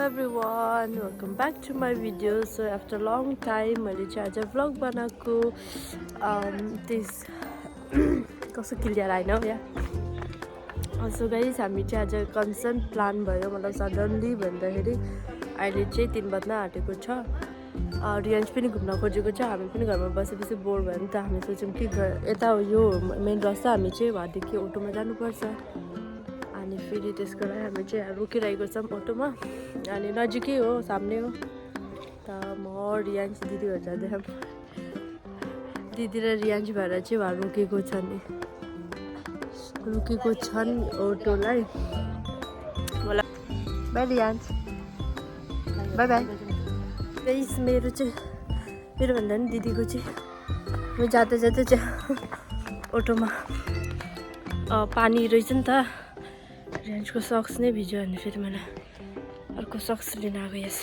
everyone, welcome back to my video. So after a long time मैले चाहिँ आज vlog बनाएको this कस्तो क्लियर आएन हो या सो गाइस हामी चाहिँ आज कन्सर्न प्लान भयो मतलब सडनली भन्दाखेरि अहिले चाहिँ 3 बज्न आँटेको छ रियान्स पनि घुम्न खोजेको छ हामी पनि घरमा बसेपछि बोर भयो नि त हामी सोच्यौँ कि यता यो मेन रस्ता हामी चाहिँ वहाँदेखि अटोमा जानुपर्छ अनि फेरि त्यसको लागि हामी चाहिँ रोकिरहेको छौँ अटोमा अनि नजिकै हो सामने हो त म रियान्स दिदीहरू जाँदैछौँ दिदी र रियान्स भएर चाहिँ वहाँ रोकेको छन् अटोलाई मलाई बाई रियान्स बाई बाई गाइस मेरो भन्दा नि दिदीको चाहिँ म जाँदा चाहिँ अटोमा पानी रहेछ नि त रियान्सको सक्स नै भिज्यो अनि फेरि मलाई अर्को सक्स लिन आएको यस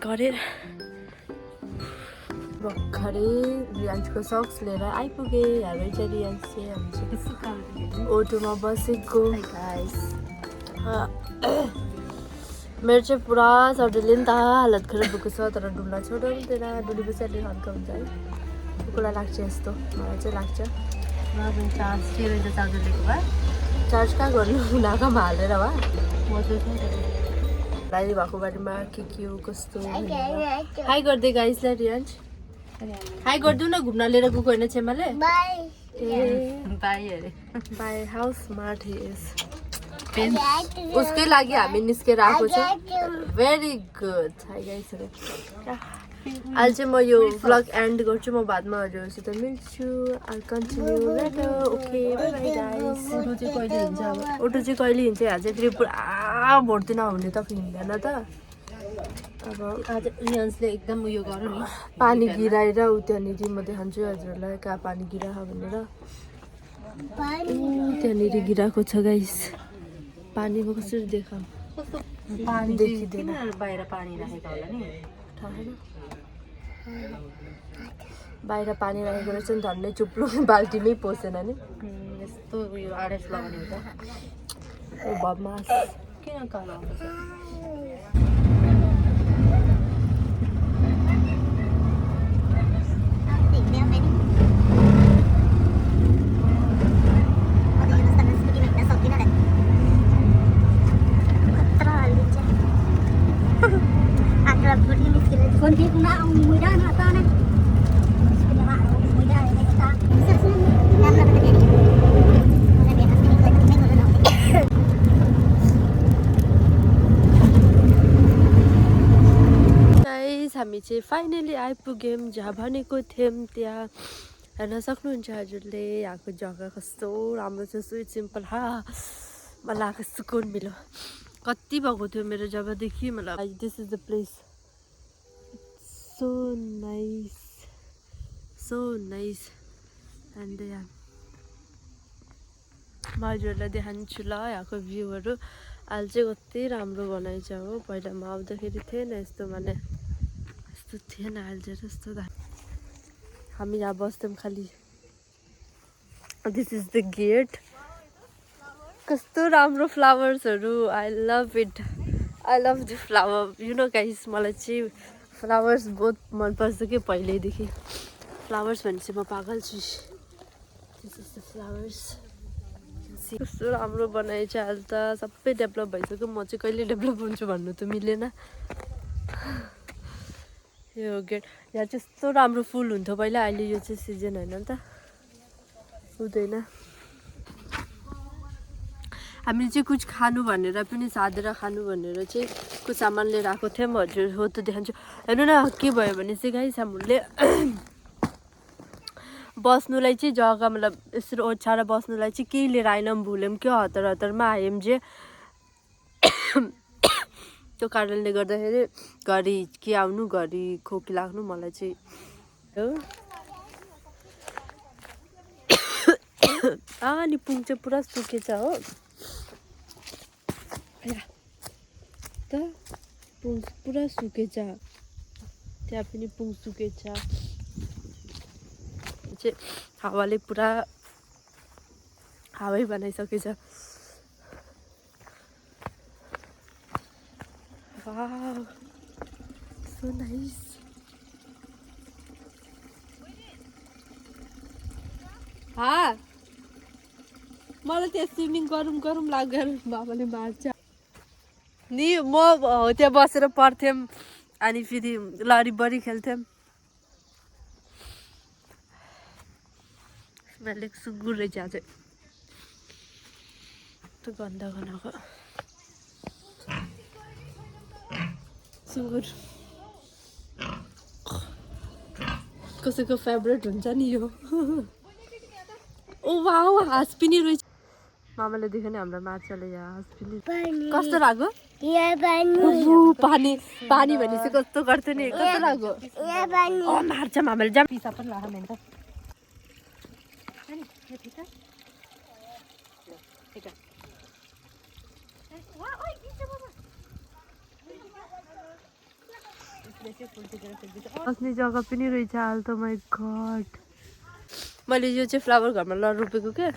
गरेर भर्खरै रियान्सको सक्स लिएर आइपुगेँ हाम्रो चाहिँ रियान्स चाहिँ हामी अटोमा बसेको मेरो चाहिँ पुरा सर्दीले नि त हालत खराब भएको छ तर डुल्न छोडाउँदैन डुलेपछि अलिक हल्का हुन्छ है कुकुरलाई लाग्छ यस्तो मलाई चाहिँ लाग्छ चार्जर लिएको भए चार्ज कहाँ गर्नु नाकामा हालेर वा बाहिर भएको बारेमा के हो कस्तो हाई गरिदिए गाइसलाई रियान्स हाई गरिदिउँ न घुम्न लिएर गएको होइन छेमाले bye how smart he is उसकै लागि हामी निस्केर आएको छ भेरी गुड हाई गाइसहरू अहिले चाहिँ म यो भ्लग एन्ड गर्छु म बादमा हजुरहरूसित मिल्छु I continue later okay bye bye guys auto चाहिँ कहिले हिँड्छ अब अटो चाहिँ कहिले हिँड्छ यहाँ चाहिँ फेरि पुरा भर्ती नहुने त हिँड्दैन त अब आज रियान्सले एकदम उयो गरौँ नि पानी गिराएर उ त्यहाँनिर म देखाउँछु हजुरहरूलाई कहाँ पानी गिराएको भनेर त्यहाँनिर गिराएको छ गाइस पानीमा कसरी देखाऊँ देखिँदैन बाहिर पानी राखेको होला नि थाहा छैन बाहिर पानी राखेको रहेछ नि धन्नै चुप्लो बाल्टीमै पसेन नि यस्तो उयो आरएस लगाउने हुन्छ बदमास किन कालो आउँछ हामी चाहिँ फाइनली आइपुग्यौँ जहाँ भनेको थियौँ त्यहाँ हेर्न सक्नुहुन्छ हजुरले यहाँको जग्गा कस्तो राम्रो छ स्विट सिम्पल मलाई आएको सुकुन मिलो कति भएको थियो मेरो जबदेखि मलाई this is the place so nice and यहाँ म हजुरहरूलाई देखान्छु ल यहाँको भ्यूहरू अहिले चाहिँ कति राम्रो बनाइछ हो पहिला म आउँदाखेरि थिएन यस्तो माने यस्तो थिएन अहिले चाहिँ जस्तो त हामी यहाँ बस्थ्यौँ खालि दिस इज द गेट कस्तो राम्रो फ्लावर्सहरू I love the flower you know guys मलाई चाहिँ फ्लावर्स बहुत मनपर्छ कि पहिल्यैदेखि फ्लावर्स भनेपछि म पागल छु दिस इज द फ्लावर्स कस्तो राम्रो बनाएछ अहिले त सबै डेभलप भइसक्यो म चाहिँ कहिले डेभलप हुन्छु भन्नु त मिलेन यो गेट यहाँ चाहिँ यस्तो राम्रो फुल हुन्थ्यो पहिला अहिले यो चाहिँ सिजन होइन नि त हुँदैन हामीले चाहिँ कुछ खानु भनेर पनि साधेर खानु भनेर चाहिँ कुछ सामान लिएर आएको थियौँ हजुर हो त देखान्छु हेर्नु न के भयो भने चाहिँ गाइस हामीले बस्नुलाई चाहिँ जग्गा मतलब यसरी ओछ्याएर बस्नुलाई चाहिँ केही लिएर आएनौँ भुल्यौँ क्या हतारमा आयौँ जे त्यो कारणले गर्दाखेरि घरि के आउनु घरि खोकी लाग्नु मलाई चाहिँ हो अनि पुङ चाहिँ पुरा सुकेछ हो त पुङ पुरा सुकेछ त्यहाँ पनि पुङ सुकेछ चाहिँ हावाले पुरा हावै बनाइसकेछ Wow, so nice. मलाई त्यहाँ स्विमिङ गरौँ लागेर बाबाले मार्छ नि। म त्यहाँ बसेर पढ्थेँ अनि फेरि लडी बडी खेल्थेँ। स्मेल सुँगुर रहेछ आज त्यो गन्दा गनाको सुँगुर कसैको फेभरेट हुन्छ नि यो। ओ वाउ, हाँस पनि रहेछ। मामाले देख्यो नि हाम्रो माछाले यहाँ हाँस पनि। कस्तो लाग्यो? पानी पानी भनेपछि कस्तो गर्थ्यो नि। कस्तो लाग्यो? मार्छ मामाले। जा पिसा पनि लाएर मैले त बस्ने जग्गा पनि रहेछ हाल त। माई गड, मैले यो चाहिँ फ्लावर घरमा रोपेको क्या,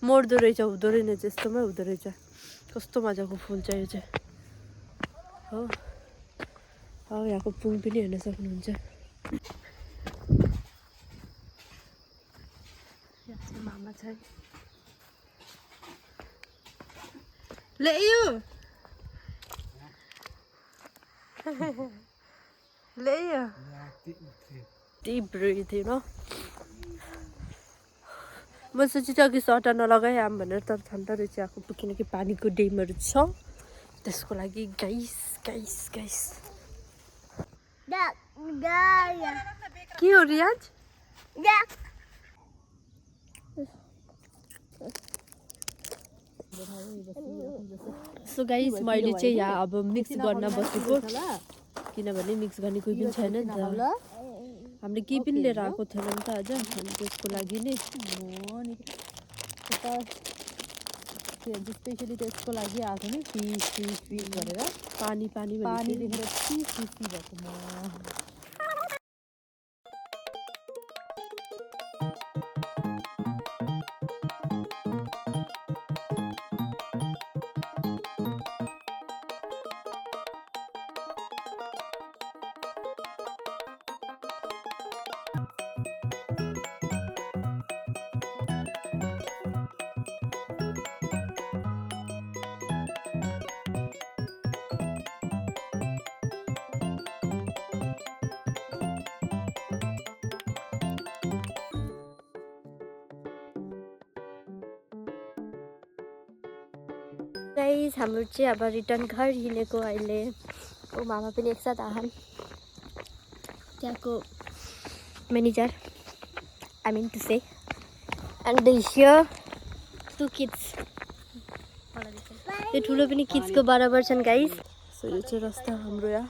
मर्दो रहेछ, हुँदो रहेन, यस्तोमै हुँदो रहेछ। कस्तो मजाको फुल छ यो चाहिँ हो। यहाँको पुङ पनि हेर्न सक्नुहुन्छ। मामा छ ल्यायो ल्यायो deep breath, you know. म सोचिरहेको कि स्वेटर नलगाइ आम भनेर, तर ठन्डा रहेछ आएको किनकि पानीको डेमहरू छ त्यसको लागि। गाइस गाइस गाइस के हो रियाज? सो गाइस मैले चाहिँ यहाँ अब मिक्स गर्न बसेको, किनभने मिक्स गर्ने कोही पनि छैन नि त। हामीले केही पनि लिएर आएको थिएनौँ नि त आज, अनि त्यसको लागि नै स्पेसली त्यसको लागि आएको नि। फिस गरेर पानी पानी पानी देखेर खुसी भएको म। गाइस हाम्रो चाहिँ अब रिटर्न घर हिँडेको अहिले। ओ मामा पनि एकसाथ आहान, त्यहाँको manager I mean to say, and here 2 kids. त्यो ठुलो पनि किड्सको बराबर छन् गाइस। सो यो चाहिँ रास्ता हाम्रो यहाँ।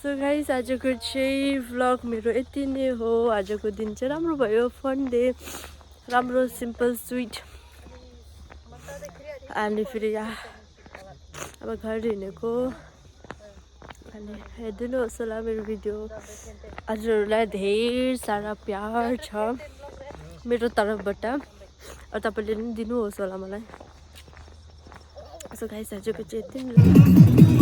सो गाइस आजको चाहिँ भ्लग मेरो यति नै हो। आजको दिन चाहिँ राम्रो भयो, फन डे, राम्रो सिम्पल स्विट। अनि फेरि यहाँ अब घर हिँडेको। अनि हेरिदिनुहोस् होला मेरो भिडियो। हजुरहरूलाई धेरै सारा प्यार छ मेरो तर्फबाट, तपाईँले पनि दिनुहोस् होला मलाई। सो गाइस आजको चाहिँ यति नै।